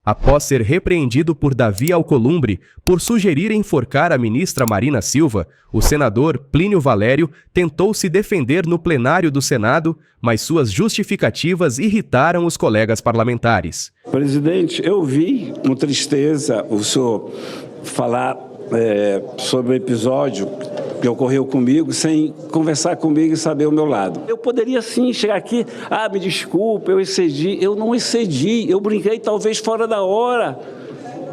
Após ser repreendido por Davi Alcolumbre por sugerir enforcar a ministra Marina Silva, o senador Plínio Valério tentou se defender no plenário do Senado, mas suas justificativas irritaram os colegas parlamentares. Presidente, eu vi com tristeza o senhor falar sobre o episódio que ocorreu comigo, sem conversar comigo e saber o meu lado. Eu poderia sim chegar aqui, me desculpe, eu excedi. Eu não excedi, eu brinquei talvez fora da hora,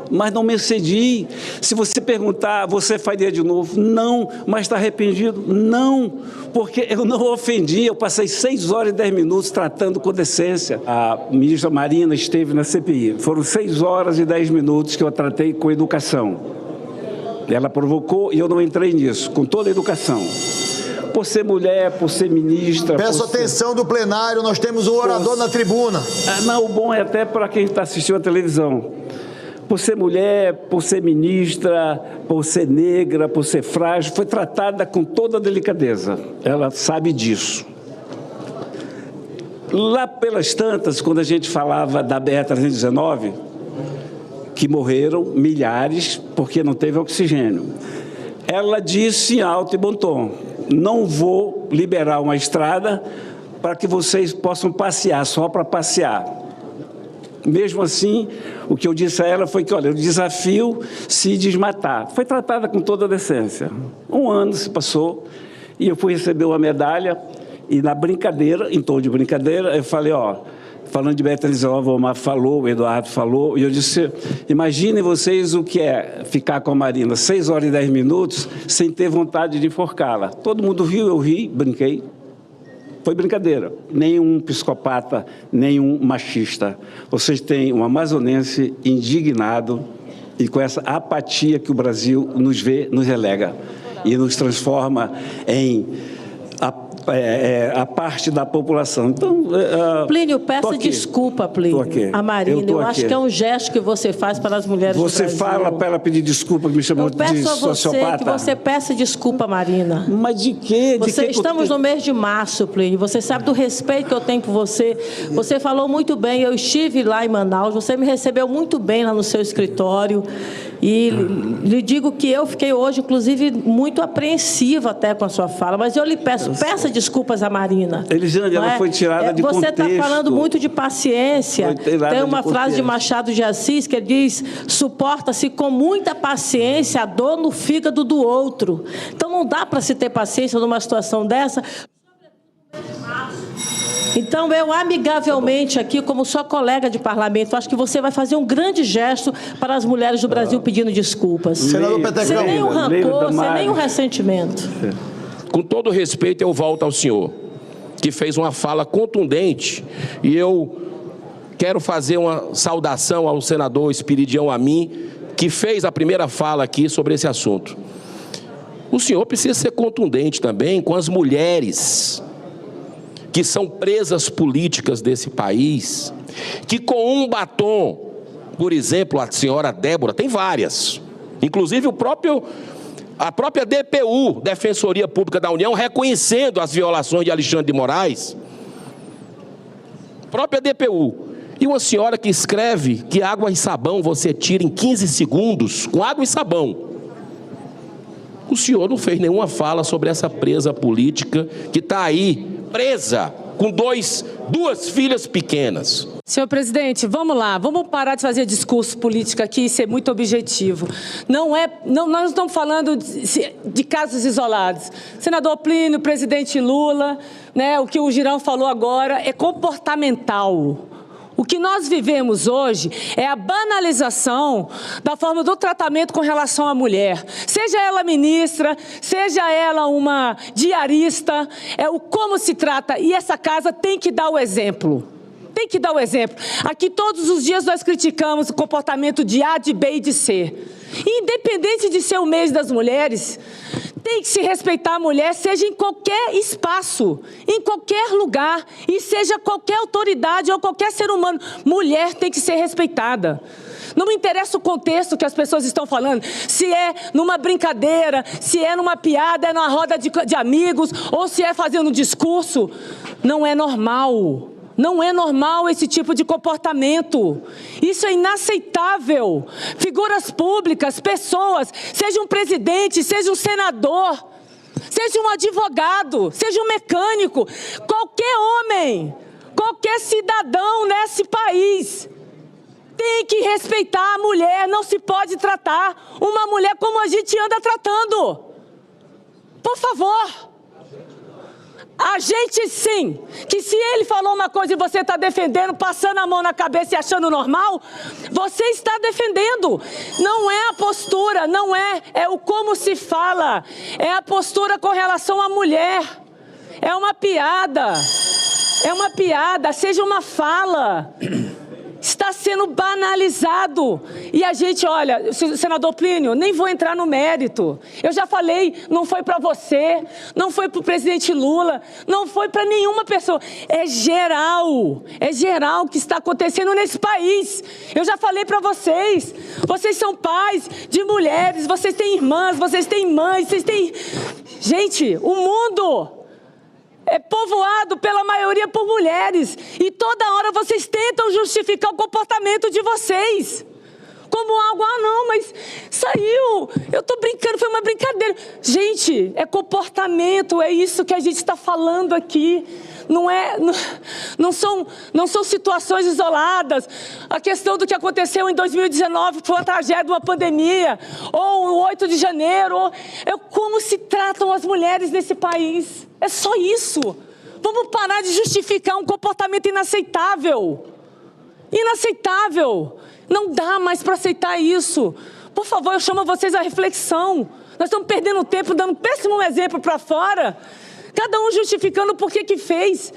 mas não me excedi. Se você perguntar, você faria de novo? Não. Mas está arrependido? Não, porque eu não ofendi, eu passei 6 horas e 10 minutos tratando com decência. A ministra Marina esteve na CPI, foram 6 horas e 10 minutos que eu tratei com educação. Ela provocou e eu não entrei nisso, com toda a educação. Por ser mulher, por ser ministra... Peço atenção do plenário, nós temos um orador na tribuna. Não, o bom é até para quem está assistindo a televisão. Por ser mulher, por ser ministra, por ser negra, por ser frágil, foi tratada com toda a delicadeza. Ela sabe disso. Lá pelas tantas, quando a gente falava da BR-319... que morreram milhares porque não teve oxigênio. Ela disse em alto e bom tom, não vou liberar uma estrada para que vocês possam passear, só para passear. Mesmo assim, o que eu disse a ela foi que, olha, eu desafio se desmatar. Foi tratada com toda a decência. 1 ano se passou e eu fui receber uma medalha e na brincadeira, em tom de brincadeira, eu falei, falando de BR-319, o Omar falou, o Eduardo falou, e eu disse, imaginem vocês o que é ficar com a Marina 6 horas e 10 minutos sem ter vontade de enforcá-la. Todo mundo riu, eu ri, brinquei. Foi brincadeira. Nenhum psicopata, nenhum machista. Vocês têm um amazonense indignado e com essa apatia que o Brasil nos vê, nos relega e nos transforma em... a parte da população. Então, Plínio, peça desculpa, Plínio, a Marina. Eu acho que é um gesto que você faz para as mulheres do Brasil. Você fala para ela pedir desculpa, que me chamou de sociopata? Eu peço a você que você peça desculpa, Marina. Mas de quê? Estamos no mês de março, Plínio. Você sabe do respeito que eu tenho por você. Você falou muito bem. Eu estive lá em Manaus. Você me recebeu muito bem lá no seu escritório. E lhe digo que eu fiquei hoje, inclusive, muito apreensiva até com a sua fala. Mas eu lhe peço desculpas à Marina. Elisângela, ela foi tirada de contexto. Você está falando muito de paciência. Tem uma frase de Machado de Assis que ele diz, suporta-se com muita paciência a dor no fígado do outro. Então não dá para se ter paciência numa situação dessa. Então, eu amigavelmente aqui, como sua colega de parlamento, acho que você vai fazer um grande gesto para as mulheres do Brasil pedindo desculpas. Senador Petecão. Sem nenhum rancor, sem nenhum ressentimento. Com todo respeito, eu volto ao senhor, que fez uma fala contundente, e eu quero fazer uma saudação ao senador Espiridião Amin, que fez a primeira fala aqui sobre esse assunto. O senhor precisa ser contundente também com as mulheres que são presas políticas desse país, que com um batom, por exemplo, a senhora Débora, tem várias, inclusive a própria DPU, Defensoria Pública da União, reconhecendo as violações de Alexandre de Moraes, própria DPU, e uma senhora que escreve que água e sabão você tira em 15 segundos, com água e sabão. O senhor não fez nenhuma fala sobre essa presa política que está aí, presa, com duas filhas pequenas. Senhor presidente, vamos lá, vamos parar de fazer discurso político aqui e ser muito objetivo. Nós não estamos falando de casos isolados. Senador Plínio, presidente Lula, né, o que o Girão falou agora é comportamental. O que nós vivemos hoje é a banalização da forma do tratamento com relação à mulher. Seja ela ministra, seja ela uma diarista, é o como se trata. E essa casa tem que dar o exemplo. Tem que dar o exemplo. Aqui todos os dias nós criticamos o comportamento de A, de B e de C. Independente de ser o mês das mulheres, tem que se respeitar a mulher, seja em qualquer espaço, em qualquer lugar, e seja qualquer autoridade ou qualquer ser humano. Mulher tem que ser respeitada. Não me interessa o contexto que as pessoas estão falando, se é numa brincadeira, se é numa piada, é numa roda de amigos, ou se é fazendo um discurso. Não é normal. Não é normal esse tipo de comportamento. Isso é inaceitável. Figuras públicas, pessoas, seja um presidente, seja um senador, seja um advogado, seja um mecânico, qualquer homem, qualquer cidadão nesse país tem que respeitar a mulher. Não se pode tratar uma mulher como a gente anda tratando. Por favor. A gente sim, que se ele falou uma coisa e você está defendendo, passando a mão na cabeça e achando normal, você está defendendo. Não é a postura, não é o como se fala, é a postura com relação à mulher. É uma piada, seja uma fala. Está sendo banalizado. E a gente, olha, senador Plínio, nem vou entrar no mérito. Eu já falei, não foi para você, não foi para o presidente Lula, não foi para nenhuma pessoa. É geral que está acontecendo nesse país. Eu já falei para vocês. Vocês são pais de mulheres, vocês têm irmãs, vocês têm mães, vocês têm... Gente, o mundo é povoado pela maioria por mulheres. E toda hora vocês tentam justificar o comportamento de vocês. Como algo, não, mas saiu. Eu estou brincando, foi uma brincadeira. Gente, é comportamento, é isso que a gente está falando aqui. Não são situações isoladas. A questão do que aconteceu em 2019 foi uma tragédia, uma pandemia, ou o 8 de janeiro, é como se tratam as mulheres nesse país. É só isso. Vamos parar de justificar um comportamento inaceitável. Inaceitável. Não dá mais para aceitar isso. Por favor, eu chamo vocês à reflexão. Nós estamos perdendo tempo, dando um péssimo exemplo para fora. Cada um justificando por que fez.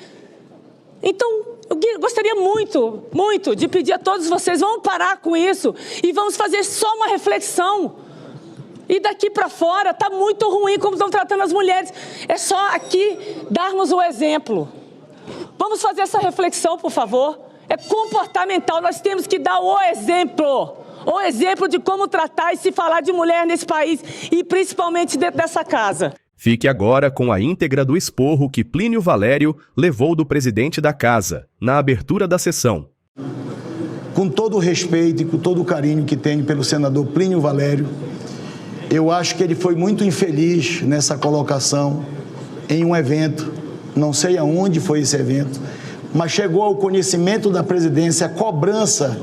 Então, eu gostaria muito, muito de pedir a todos vocês, vamos parar com isso e vamos fazer só uma reflexão. E daqui para fora está muito ruim como estão tratando as mulheres. É só aqui darmos o exemplo. Vamos fazer essa reflexão, por favor. É comportamental, nós temos que dar o exemplo de como tratar e se falar de mulher nesse país e principalmente dentro dessa casa. Fique agora com a íntegra do esporro que Plínio Valério levou do presidente da casa, na abertura da sessão. Com todo o respeito e com todo o carinho que tenho pelo senador Plínio Valério, eu acho que ele foi muito infeliz nessa colocação em um evento, não sei aonde foi esse evento, mas chegou ao conhecimento da presidência a cobrança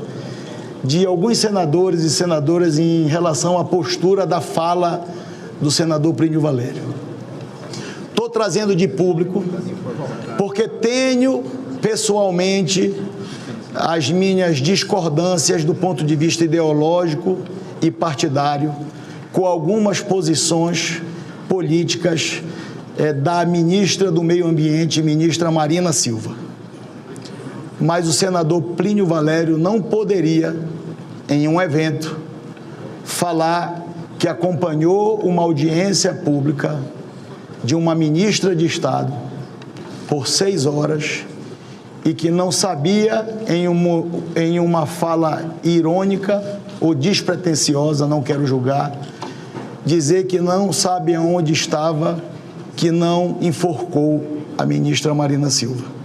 de alguns senadores e senadoras em relação à postura da fala do senador Plínio Valério. Estou trazendo de público, porque tenho pessoalmente as minhas discordâncias do ponto de vista ideológico e partidário com algumas posições políticas da ministra do Meio Ambiente, ministra Marina Silva. Mas o senador Plínio Valério não poderia, em um evento, falar que acompanhou uma audiência pública de uma ministra de Estado por 6 horas e que não sabia, em uma fala irônica ou despretensiosa, não quero julgar, dizer que não sabe aonde estava, que não enforcou a ministra Marina Silva.